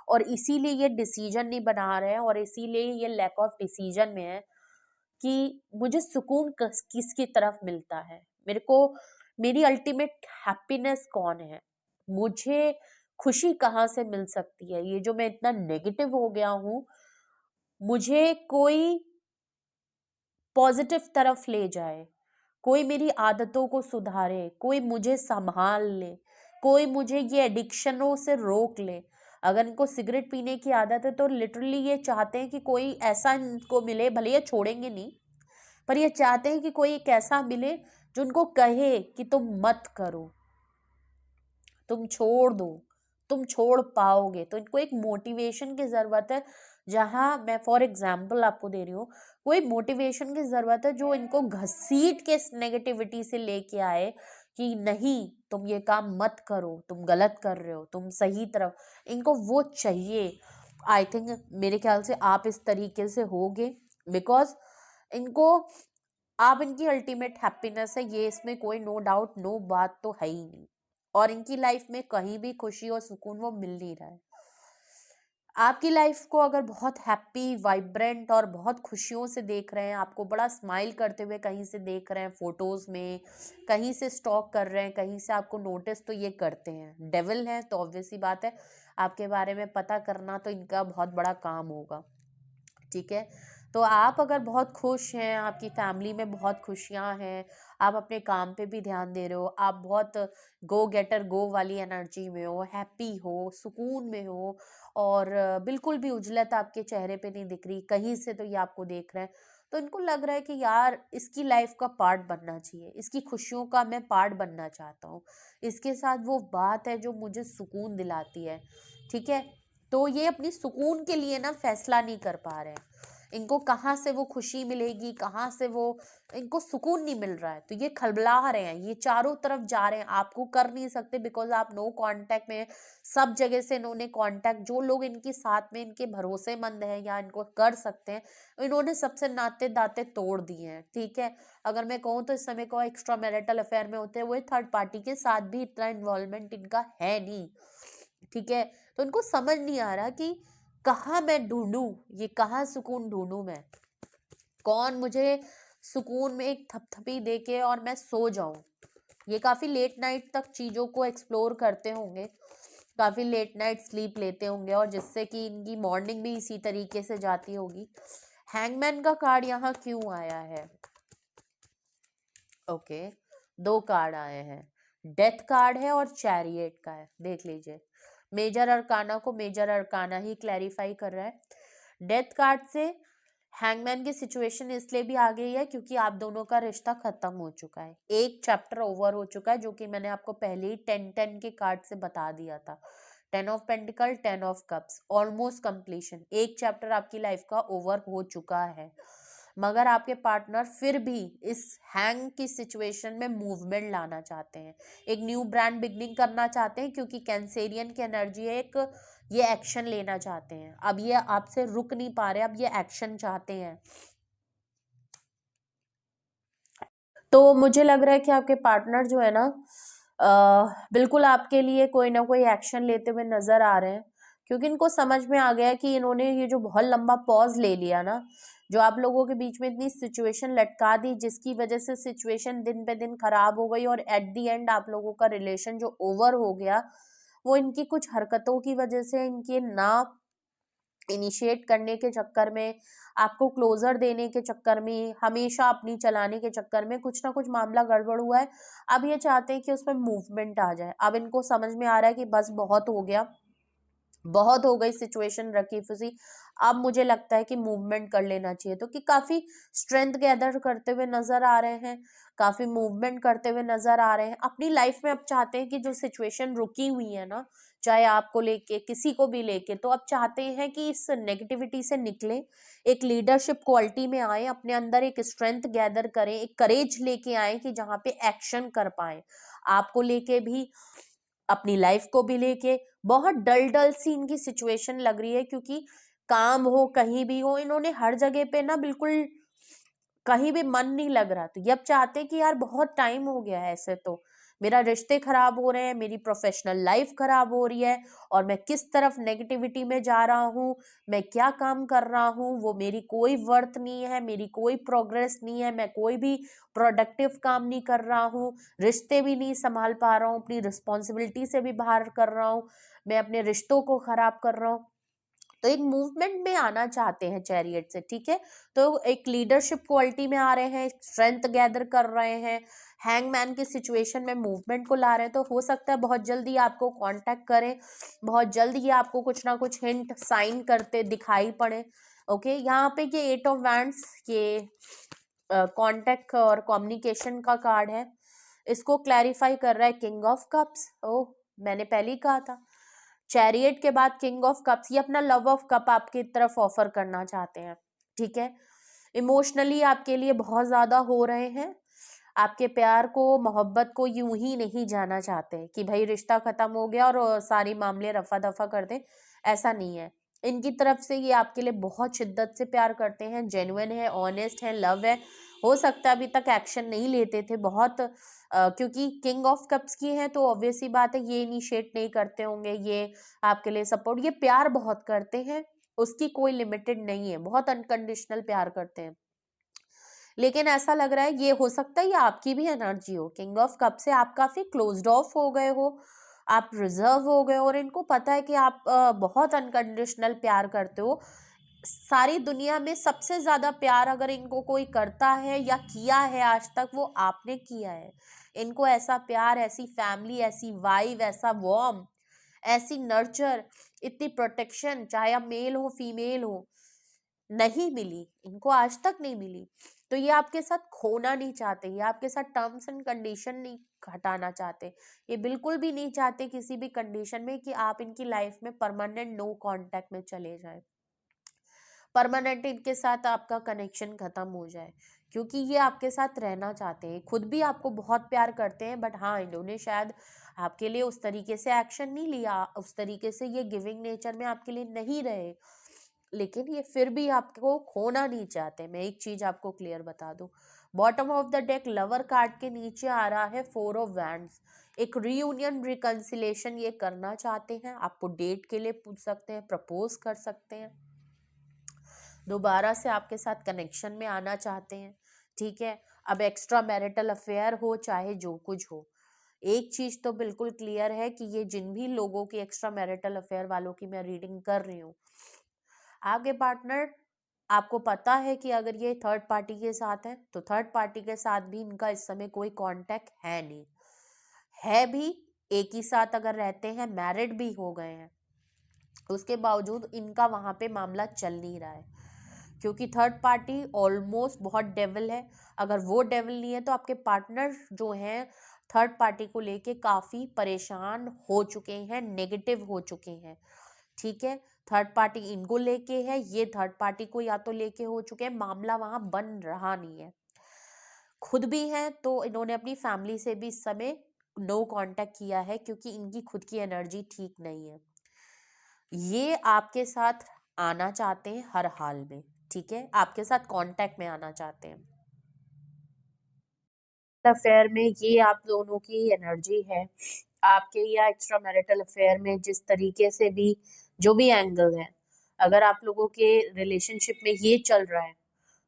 [SPEAKER 1] और इसीलिए ये डिसीजन नहीं बना रहे हैं, और इसीलिए ये लैक ऑफ डिसीजन में है कि मुझे सुकून किसकी तरफ मिलता है, मेरे को मेरी अल्टीमेट हैप्पीनेस कौन है, मुझे खुशी कहाँ से मिल सकती है। ये जो मैं इतना नेगेटिव हो गया हूँ, मुझे कोई पॉजिटिव तरफ ले जाए, कोई मेरी आदतों को सुधारे, कोई मुझे संभाल ले, कोई मुझे ये एडिक्शनों से रोक ले। अगर इनको सिगरेट पीने की आदत है तो लिटरली ये चाहते हैं कि कोई ऐसा इनको मिले, भले ये छोड़ेंगे नहीं, पर ये चाहते हैं कि कोई एक ऐसा मिले जो उनको कहे कि तुम मत करो, तुम छोड़ दो, तुम छोड़ पाओगे। तो इनको एक मोटिवेशन की जरूरत है, जहां मैं फॉर एग्जाम्पल आपको दे रही हूँ, कोई मोटिवेशन की जरूरत है जो इनको घसीट के इस नेगेटिविटी से लेके आए कि नहीं तुम ये काम मत करो, तुम गलत कर रहे हो, तुम सही तरफ, इनको वो चाहिए। आई थिंक मेरे ख्याल से आप इस तरीके से होगे, बिकॉज इनको आप इनकी अल्टीमेट हैप्पीनेस है, ये इसमें कोई नो डाउट, नो बात तो है ही नहीं। और इनकी लाइफ में कहीं भी खुशी और सुकून वो मिल नहीं रहा है। आपकी लाइफ को अगर बहुत हैप्पी, वाइब्रेंट और बहुत खुशियों से देख रहे हैं, आपको बड़ा स्माइल करते हुए कहीं से देख रहे हैं, फोटोज में कहीं से स्टॉक कर रहे हैं, कहीं से आपको नोटिस तो ये करते हैं, डेविल है तो ऑब्वियसली बात है आपके बारे में पता करना तो इनका बहुत बड़ा काम होगा, ठीक है। तो आप अगर बहुत खुश हैं, आपकी फैमिली में बहुत खुशियां हैं, आप अपने काम पे भी ध्यान दे रहे हो, आप बहुत गो गेटर गो वाली एनर्जी में हो, हैप्पी हो, सुकून में हो, और बिल्कुल भी उजलत आपके चेहरे पे नहीं दिख रही, कहीं से तो ये आपको देख रहे हैं, तो इनको लग रहा है कि यार इसकी लाइफ का पार्ट बनना चाहिए, इसकी खुशियों का मैं पार्ट बनना चाहता हूँ, इसके साथ वो बात है जो मुझे सुकून दिलाती है, ठीक है। तो ये अपनी सुकून के लिए ना फैसला नहीं कर पा रहे हैं, इनको कहाँ से वो खुशी मिलेगी, कहाँ से वो, इनको सुकून नहीं मिल रहा है, तो ये खलबला रहे हैं, ये चारों तरफ जा रहे हैं, आपको कर नहीं सकते बिकॉज आप नो कांटेक्ट में, सब जगह से इन्होंने कांटेक्ट, जो लोग इनके साथ में इनके भरोसेमंद हैं या इनको कर सकते हैं, इन्होंने सबसे नाते दाते तोड़ दिए हैं, ठीक है। अगर मैं कहूँ तो इस समय को एक्स्ट्रा मैरिटल अफेयर में होते हुए थर्ड पार्टी के साथ भी इतना इन्वॉल्वमेंट इनका है नहीं, ठीक है। तो इनको समझ नहीं आ रहा कि कहाँ मैं ढूंढूं, ये कहाँ सुकून ढूंढूं मैं, कौन मुझे सुकून में एक थपथपी दे के और मैं सो जाऊं। ये काफी लेट नाइट तक चीजों को एक्सप्लोर करते होंगे, काफी लेट नाइट स्लीप लेते होंगे, और जिससे कि इनकी मॉर्निंग भी इसी तरीके से जाती होगी। हैंगमैन का कार्ड यहाँ क्यों आया है? ओके, 2 कार्ड आए हैं, डेथ कार्ड है और चैरियट का है, देख लीजिए। मेजर अरकाना को मेजर अरकाना ही क्लैरिफाई कर रहा है। डेथ कार्ड से हैंगमैन की सिचुएशन इसलिए भी आ गई है क्योंकि आप दोनों का रिश्ता खत्म हो चुका है, एक चैप्टर ओवर हो चुका है, जो कि मैंने आपको पहले ही 10-10 के कार्ड से बता दिया था। 10 of pentacle, 10 of cups, almost completion, एक चैप्टर आपकी लाइफ का ओवर हो चुका है। मगर आपके पार्टनर फिर भी इस हैंग की सिचुएशन में मूवमेंट लाना चाहते हैं, एक न्यू ब्रांड बिगनिंग करना चाहते हैं, क्योंकि कैंसेरियन की एनर्जी है एक, ये एक्शन लेना चाहते हैं, अब ये आपसे रुक नहीं पा रहे, अब ये एक्शन चाहते हैं। तो मुझे लग रहा है कि आपके पार्टनर जो है ना बिल्कुल आपके लिए कोई ना कोई एक्शन लेते हुए नजर आ रहे हैं, क्योंकि इनको समझ में आ गया है कि इन्होंने ये जो बहुत लंबा पॉज ले लिया ना, जो आप लोगों के बीच में इतनी सिचुएशन लटका दी, जिसकी वजह से सिचुएशन दिन पे दिन खराब हो गई और एट द एंड आप लोगों का रिलेशन जो ओवर हो गया, वो इनकी कुछ हरकतों की वजह से, इनके ना इनिशिएट करने के चक्कर में, आपको क्लोजर देने के चक्कर में, हमेशा अपनी चलाने के चक्कर में कुछ ना कुछ मामला गड़बड़ हुआ है। अब ये चाहते हैं कि उसमें मूवमेंट आ जाए। अब इनको समझ में आ रहा है कि बस बहुत हो गया, बहुत हो गई सिचुएशन रखी फुसी, अब मुझे लगता है कि मूवमेंट कर लेना चाहिए। तो कि काफी स्ट्रेंथ गैदर करते हुए नजर आ रहे हैं, काफी मूवमेंट करते हुए नजर आ रहे हैं अपनी लाइफ में। अब चाहते हैं कि जो सिचुएशन रुकी हुई है ना, चाहे आपको लेके किसी को भी लेके, तो अब चाहते हैं कि इस नेगेटिविटी से निकले, एक लीडरशिप क्वालिटी में आए, अपने अंदर एक स्ट्रेंथ गैदर करें, एक करेज लेके आए कि जहां पे एक्शन कर पाए, आपको लेके भी, अपनी लाइफ को भी लेके। बहुत डल डल सी इनकी सिचुएशन लग रही है, क्योंकि काम हो कहीं भी हो, इन्होंने हर जगह पे ना बिल्कुल कहीं भी मन नहीं लग रहा। तो ये अब चाहते हैं कि यार बहुत टाइम हो गया है, ऐसे तो मेरा रिश्ते खराब हो रहे हैं, मेरी प्रोफेशनल लाइफ खराब हो रही है, और मैं किस तरफ नेगेटिविटी में जा रहा हूँ, मैं क्या काम कर रहा हूँ, वो मेरी कोई वर्थ नहीं है, मेरी कोई प्रोग्रेस नहीं है, मैं कोई भी प्रोडक्टिव काम नहीं कर रहा हूँ, रिश्ते भी नहीं संभाल पा रहा हूँ, अपनी रिस्पॉन्सिबिलिटी से भी बाहर कर रहा हूँ, मैं अपने रिश्तों को खराब कर रहा हूँ। तो एक मूवमेंट में आना चाहते हैं चैरियट से, ठीक है। तो एक लीडरशिप क्वालिटी में आ रहे हैं, स्ट्रेंथ गैदर कर रहे हैं, हैंगमैन की सिचुएशन में मूवमेंट को ला रहे हैं। तो हो सकता है बहुत जल्दी आपको कांटेक्ट करें, बहुत जल्दी ये आपको कुछ ना कुछ हिंट साइन करते दिखाई पड़े। ओके, यहाँ पे ये 8 ऑफ वैंड्स, ये कांटेक्ट और कम्युनिकेशन का कार्ड है, इसको क्लैरिफाई कर रहा है किंग ऑफ कप्स। ओह, मैंने पहले ही कहा था, चैरियट के बाद किंग ऑफ कप्स, ये अपना लव ऑफ कप आपकी तरफ ऑफर करना चाहते हैं, ठीक है। इमोशनली आपके लिए बहुत ज्यादा हो रहे हैं, आपके प्यार को, मोहब्बत को यूं ही नहीं जाना चाहते कि भाई रिश्ता खत्म हो गया और सारी मामले रफा दफा कर दें, ऐसा नहीं है। इनकी तरफ से ये आपके लिए बहुत शिद्दत से प्यार करते हैं, जेन्युइन है, ऑनेस्ट है, लव है। हो सकता है अभी तक एक्शन नहीं लेते थे बहुत, क्योंकि किंग ऑफ कप्स की है तो ऑब्वियस सी बात है ये इनिशिएट नहीं करते होंगे, ये आपके लिए सपोर्ट, ये प्यार बहुत करते हैं, उसकी कोई लिमिटेड नहीं है, बहुत अनकंडीशनल प्यार करते हैं। लेकिन ऐसा लग रहा है ये हो सकता है ये आपकी भी एनर्जी हो, किंग ऑफ कप से आप काफी क्लोज्ड ऑफ हो गए हो, आप रिजर्व हो गए हो, और इनको पता है कि आप बहुत अनकंडीशनल प्यार करते हो। सारी दुनिया में सबसे ज्यादा प्यार अगर इनको कोई करता है या किया है आज तक, वो आपने किया है। इनको ऐसा प्यार, ऐसी फैमिली, ऐसी वाइब, ऐसा वार्म, ऐसी नर्चर, इतनी प्रोटेक्शन, चाहे आप मेल हो फीमेल हो, नहीं मिली, इनको आज तक नहीं मिली। तो ये आपके साथ खोना नहीं चाहते, ये आपके साथ टर्म्स एंड कंडीशन नहीं हटाना चाहते, ये बिल्कुल भी नहीं चाहते किसी भी कंडीशन में कि आप इनकी लाइफ में परमानेंट नो कांटेक्ट में चले जाए, परमानेंट इनके साथ आपका कनेक्शन खत्म हो जाए, क्योंकि ये आपके साथ रहना चाहते हैं, खुद भी आपको बहुत प्यार करते हैं। बट हाँ, इन्होंने शायद आपके लिए उस तरीके से एक्शन नहीं लिया, उस तरीके से ये गिविंग नेचर में आपके लिए नहीं रहे, लेकिन ये फिर भी आपको खोना नहीं चाहते। मैं एक चीज आपको क्लियर बता दूं, bottom of the deck lover card के नीचे आ रहा है 4 ऑफ वैंड्स, एक रीयूनियन रिकंसिलेशन ये करना चाहते हैं, आपको डेट के लिए पूछ सकते हैं, प्रपोज कर सकते हैं, दोबारा से आपके साथ कनेक्शन में आना चाहते हैं, ठीक है। अब एक्स्ट्रा मैरिटल अफेयर हो चाहे जो कुछ हो, एक चीज तो बिल्कुल क्लियर है कि ये जिन भी लोगों की एक्स्ट्रा मैरिटल अफेयर वालों की मैं रीडिंग कर रही हूँ, आपके पार्टनर, आपको पता है कि अगर ये थर्ड पार्टी के साथ है तो थर्ड पार्टी के साथ भी इनका इस समय कोई कांटेक्ट है नहीं, है भी एक ही साथ अगर रहते हैं, मैरिड भी हो गए हैं, उसके बावजूद इनका वहां पे मामला चल नहीं रहा है, क्योंकि थर्ड पार्टी ऑलमोस्ट बहुत डेविल है। अगर वो डेविल नहीं है तो आपके पार्टनर जो हैं थर्ड पार्टी को लेके काफी परेशान हो चुके हैं, नेगेटिव हो चुके हैं, ठीक है। थर्ड पार्टी इनको लेके है, ये थर्ड पार्टी को या तो लेके हो चुके हैं, मामला वहां बन रहा नहीं है। खुद भी हैं तो इन्होंने अपनी फैमिली से भी इस समय नो कांटेक्ट किया है, क्योंकि इनकी खुद की एनर्जी ठीक नहीं है। ये आपके साथ आना चाहते हैं हर हाल में, ठीक है, आपके साथ कांटेक्ट में आना चाहते हैं। अफेयर में ये आप दोनों की एनर्जी है, आपके या एक्स्ट्रा मैरिटल अफेयर में जिस तरीके से भी जो भी एंगल है, अगर आप लोगों के रिलेशनशिप में ये चल रहा है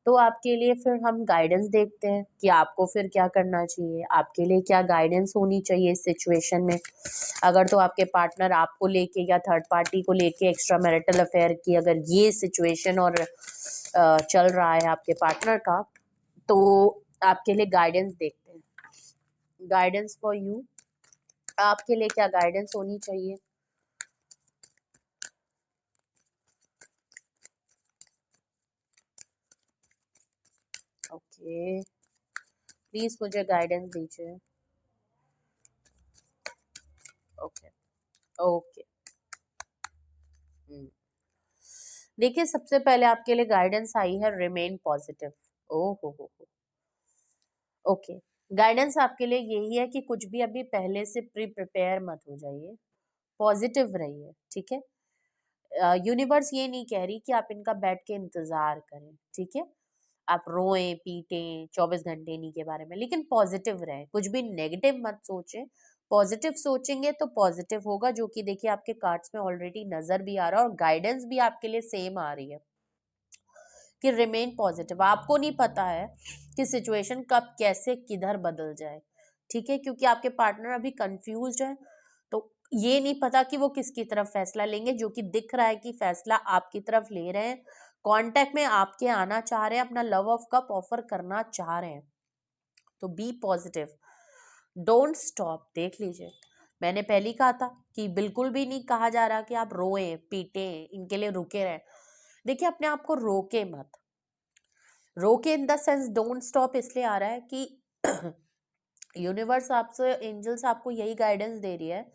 [SPEAKER 1] तो आपके लिए फिर हम गाइडेंस देखते हैं कि आपको फिर क्या करना चाहिए, आपके लिए क्या गाइडेंस होनी चाहिए इस सिचुएशन में। अगर तो आपके पार्टनर आपको लेके या थर्ड पार्टी को लेके एक्स्ट्रा मैरिटल अफेयर की अगर ये सिचुएशन और चल रहा है आपके पार्टनर का, तो आपके लिए गाइडेंस देखते हैं। गाइडेंस फॉर यू, आपके लिए क्या गाइडेंस होनी चाहिए। ओके, प्लीज मुझे गाइडेंस दीजिए। ओके ओके, देखिए सबसे पहले आपके लिए गाइडेंस आई है रिमेन पॉजिटिव। ओ हो, ओके, गाइडेंस आपके लिए यही है कि कुछ भी अभी पहले से प्री प्रिपेयर मत हो जाइए, पॉजिटिव रहिए, ठीक है। यूनिवर्स ये नहीं कह रही कि आप इनका बैठ के इंतजार करें, ठीक है। आप रोएं पीटें 24 घंटे इन्हीं के बारे में, लेकिन पॉजिटिव रहें, कुछ भी नेगेटिव मत सोचें। पॉजिटिव सोचेंगे तो पॉजिटिव होगा, जो कि देखिए आपके कार्ड्स में ऑलरेडी नजर भी आ रहा है और गाइडेंस भी आपके लिए सेम आ रही है कि रिमेन पॉजिटिव। आपको नहीं पता है कि सिचुएशन कब कैसे किधर बदल जाए, ठीक है, क्योंकि आपके पार्टनर अभी कंफ्यूज है, तो ये नहीं पता कि वो किसकी तरफ फैसला लेंगे। जो कि दिख रहा है कि फैसला आपकी तरफ ले रहे हैं, कांटेक्ट में आपके आना चाह रहे हैं, अपना लव ऑफ कप ऑफर करना चाह रहे हैं। तो बी पॉजिटिव, डोंट स्टॉप। देख लीजिए, मैंने पहले ही कहा था कि बिल्कुल भी नहीं कहा जा रहा कि आप रोएं पीटें, इनके लिए रुके रहें। देखिए अपने आप को रोके मत, रोके in the sense don't stop इसलिए आ रहा है कि यूनिवर्स आपसे, एंजल्स आपको यही गाइडेंस दे रही है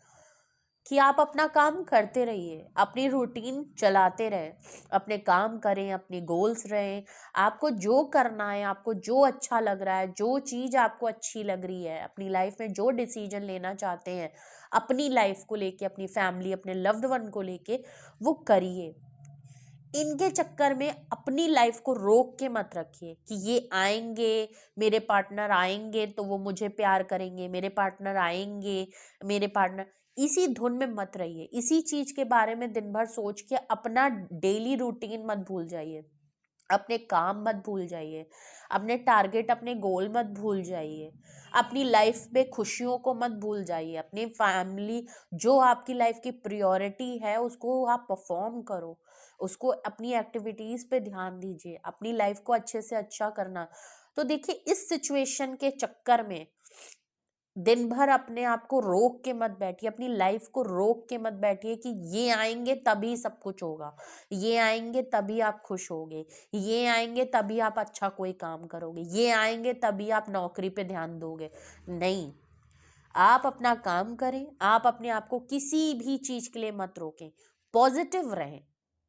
[SPEAKER 1] कि आप अपना काम करते रहिए, अपनी रूटीन चलाते रहें, अपने काम करें, अपने गोल्स रहें। आपको जो करना है, आपको जो अच्छा लग रहा है, जो चीज आपको अच्छी लग रही है अपनी लाइफ में, जो डिसीजन लेना चाहते हैं अपनी लाइफ को लेके, अपनी फैमिली, अपने लव्ड वन को लेके, वो करिए। इनके चक्कर में अपनी लाइफ को रोक के मत रखिए कि ये आएंगे, मेरे पार्टनर आएंगे तो वो मुझे प्यार करेंगे, मेरे पार्टनर आएंगे, मेरे पार्टनर, इसी धुन में मत रहिए। इसी चीज के बारे में दिन भर सोच के अपना डेली रूटीन मत भूल जाइए, अपने काम मत भूल जाइए, अपने टारगेट, अपने गोल मत भूल जाइए, अपनी लाइफ में खुशियों को मत भूल जाइए, अपनी फैमिली, जो आपकी लाइफ की प्रायोरिटी है उसको आप परफॉर्म करो, उसको अपनी एक्टिविटीज पे ध्यान दीजिए, अपनी लाइफ को अच्छे से अच्छा करना। तो देखिए इस सिचुएशन के चक्कर में दिन भर अपने आप को रोक के मत बैठिए, अपनी लाइफ को रोक के मत बैठिए कि ये आएंगे तभी सब कुछ होगा, ये आएंगे तभी आप खुश होगे, ये आएंगे तभी आप अच्छा कोई काम करोगे, ये आएंगे तभी आप नौकरी पे ध्यान दोगे। नहीं, आप अपना काम करें, आप अपने आप को किसी भी चीज के लिए मत रोकें, पॉजिटिव रहें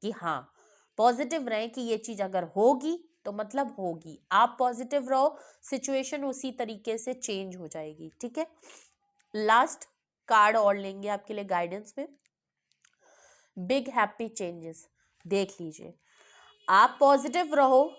[SPEAKER 1] कि हाँ, पॉजिटिव रहें कि ये चीज अगर होगी तो मतलब होगी। आप पॉजिटिव रहो, सिचुएशन उसी तरीके से चेंज हो जाएगी, ठीक है। लास्ट कार्ड और लेंगे आपके लिए गाइडेंस में, बिग हैप्पी चेंजेस। देख लीजिए, आप पॉजिटिव रहो,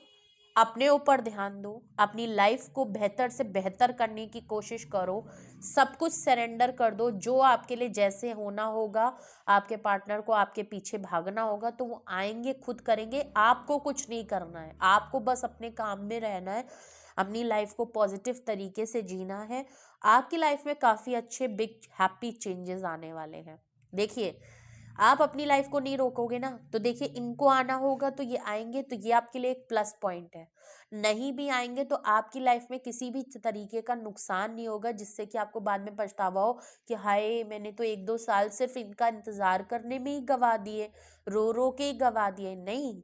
[SPEAKER 1] अपने ऊपर ध्यान दो, अपनी लाइफ को बेहतर से बेहतर करने की कोशिश करो, सब कुछ सरेंडर कर दो, जो आपके लिए जैसे होना होगा, आपके पार्टनर को आपके पीछे भागना होगा तो वो आएंगे, खुद करेंगे, आपको कुछ नहीं करना है, आपको बस अपने काम में रहना है, अपनी लाइफ को पॉजिटिव तरीके से जीना है। आपकी लाइफ में काफ़ी अच्छे बिग हैप्पी चेंजेस आने वाले हैं। देखिए, आप अपनी लाइफ को नहीं रोकोगे ना, तो देखिए इनको आना होगा तो ये आएंगे, तो ये आपके लिए एक प्लस पॉइंट है। नहीं भी आएंगे तो आपकी लाइफ में किसी भी तरीके का नुकसान नहीं होगा जिससे कि आपको बाद में पछतावा हो कि हाय मैंने तो 1-2 साल सिर्फ इनका इंतजार करने में ही गवा दिए, रो रो के ही गवा दिए। नहीं,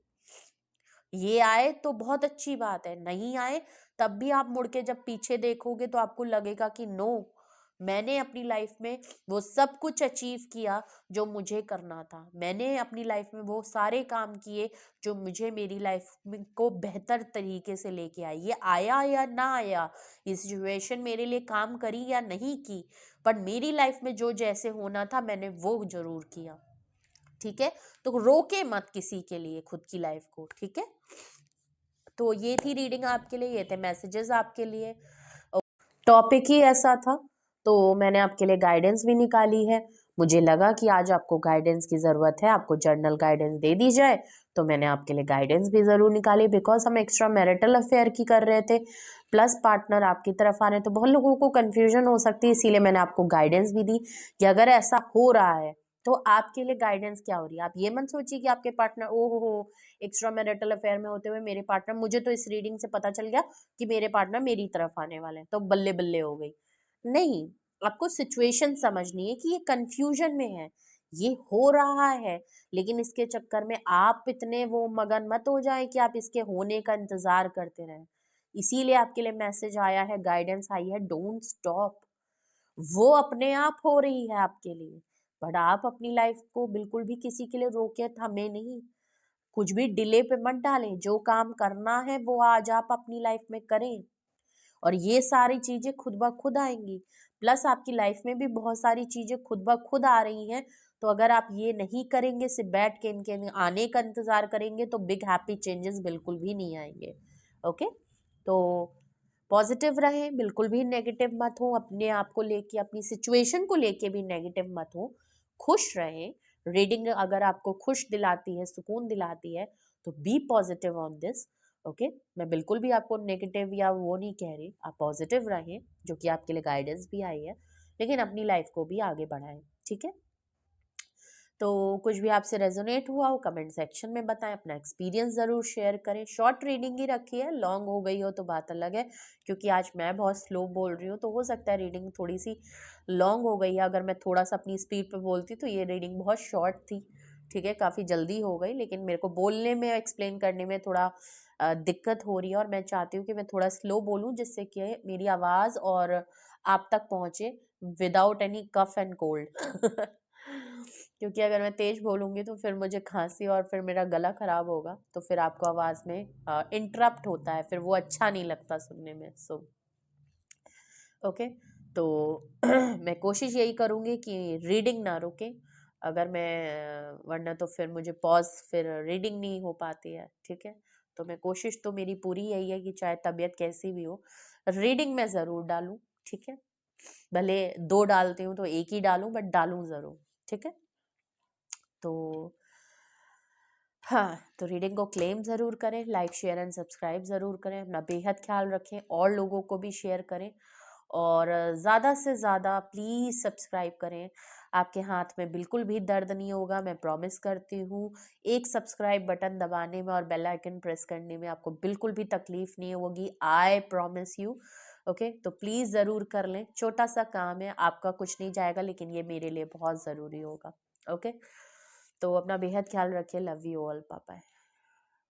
[SPEAKER 1] ये आए तो बहुत अच्छी बात है, नहीं आए तब भी आप मुड़ के जब पीछे देखोगे तो आपको लगेगा कि नो, मैंने अपनी लाइफ में वो सब कुछ अचीव किया जो मुझे करना था, मैंने अपनी लाइफ में वो सारे काम किए जो मुझे मेरी लाइफ में को बेहतर तरीके से लेके आई। ये आया या ना आया, ये सिचुएशन मेरे लिए काम करी या नहीं की, पर मेरी लाइफ में जो जैसे होना था मैंने वो जरूर किया, ठीक है। तो रोके मत किसी के लिए खुद की लाइफ को, ठीक है। तो ये थी रीडिंग आपके लिए, ये थे मैसेजेस आपके लिए। टॉपिक ही ऐसा था, तो मैंने आपके लिए गाइडेंस भी निकाली है। मुझे लगा कि आज आपको गाइडेंस की ज़रूरत है, आपको जर्नल गाइडेंस दे दी जाए, तो मैंने आपके लिए गाइडेंस भी ज़रूर निकाली। बिकॉज हम एक्स्ट्रा मैरिटल अफेयर की कर रहे थे, प्लस पार्टनर आपकी तरफ आ रहे, तो बहुत लोगों को कन्फ्यूजन हो सकती है, इसीलिए मैंने आपको गाइडेंस भी दी कि अगर ऐसा हो रहा है तो आपके लिए गाइडेंस क्या हो रही है। आप ये मत सोचिए कि आपके पार्टनर ओ हो एक्स्ट्रा मैरिटल अफेयर में होते हुए मेरे पार्टनर, मुझे तो इस रीडिंग से पता चल गया कि मेरे पार्टनर मेरी तरफ आने वाले हैं तो बल्ले बल्ले हो गई। नहीं, आपको सिचुएशन समझनी है कि ये कंफ्यूजन में है, ये हो रहा है, लेकिन इसके चक्कर में आप इतने वो मगन मत हो जाए कि आप इसके होने का इंतजार करते रहें। इसीलिए आपके लिए मैसेज आया है, गाइडेंस आई है, डोंट स्टॉप। वो अपने आप हो रही है आपके लिए, बट आप अपनी लाइफ को बिल्कुल भी किसी के लिए रोके थमे नहीं, कुछ भी डिले पे मत डालें। जो काम करना है वो आज आप अपनी लाइफ में करें, और ये सारी चीजें खुद ब खुद आएंगी। प्लस आपकी लाइफ में भी बहुत सारी चीजें खुद ब खुद आ रही हैं, तो अगर आप ये नहीं करेंगे, सिर्फ बैठ के इनके आने का इंतजार करेंगे, तो बिग हैप्पी चेंजेस बिल्कुल भी नहीं आएंगे। ओके, तो पॉजिटिव रहें, बिल्कुल भी नेगेटिव मत हो, अपने आप को लेके, अपनी सिचुएशन को लेके भी नेगेटिव मत हो, खुश रहें। रीडिंग अगर आपको खुश दिलाती है, सुकून दिलाती है, तो be positive on this. Okay, मैं बिल्कुल भी आपको नेगेटिव या वो नहीं कह रही, आप पॉजिटिव रहें, जो कि आपके लिए गाइडेंस भी आई है, लेकिन अपनी लाइफ को भी आगे बढ़ाएं। ठीक है, तो कुछ भी आपसे रेजोनेट हुआ हो कमेंट सेक्शन में बताएं, अपना एक्सपीरियंस ज़रूर शेयर करें। शॉर्ट रीडिंग ही रखी है, लॉन्ग हो गई हो तो बात अलग है, क्योंकि आज मैं बहुत स्लो बोल रही हूँ, तो हो सकता है रीडिंग थोड़ी सी लॉन्ग हो गई है। अगर मैं थोड़ा सा अपनी स्पीड पे बोलती तो ये रीडिंग बहुत शॉर्ट थी। ठीक है, काफ़ी जल्दी हो गई, लेकिन मेरे को बोलने में, एक्सप्लेन करने में थोड़ा दिक्कत हो रही है, और मैं चाहती हूँ कि मैं थोड़ा स्लो बोलूँ, जिससे कि मेरी आवाज़ और आप तक पहुँचे without any cough and cold. क्योंकि अगर मैं तेज बोलूँगी तो फिर मुझे खांसी और फिर मेरा गला खराब होगा, तो फिर आपको आवाज़ में इंटरप्ट होता है, फिर वो अच्छा नहीं लगता सुनने में। सो ओके, तो मैं कोशिश यही करूँगी कि रीडिंग ना रुके। अगर मैं वरना तो फिर मुझे पॉज, फिर रीडिंग नहीं हो पाती है। ठीक है, तो मैं कोशिश तो मेरी पूरी यही है कि चाहे तबीयत कैसी भी हो, रीडिंग में ज़रूर डालूँ। ठीक है, भले 2 डालती हूँ तो 1 ही डालूँ, बट डालूँ ज़रूर। ठीक है, तो हाँ, तो रीडिंग को क्लेम ज़रूर करें, लाइक शेयर एंड सब्सक्राइब ज़रूर करें, अपना बेहद ख्याल रखें, और लोगों को भी शेयर करें, और ज़्यादा से ज़्यादा प्लीज़ सब्सक्राइब करें। आपके हाथ में बिल्कुल भी दर्द नहीं होगा, मैं प्रॉमिस करती हूँ। एक सब्सक्राइब बटन दबाने में और बेल आइकन प्रेस करने में आपको बिल्कुल भी तकलीफ नहीं होगी, आई प्रॉमिस यू। ओके, तो प्लीज़ ज़रूर कर लें, छोटा सा काम है, आपका कुछ नहीं जाएगा, लेकिन ये मेरे लिए बहुत ज़रूरी होगा। ओके, तो अपना बेहद ख्याल रखिए, love you all, bye bye.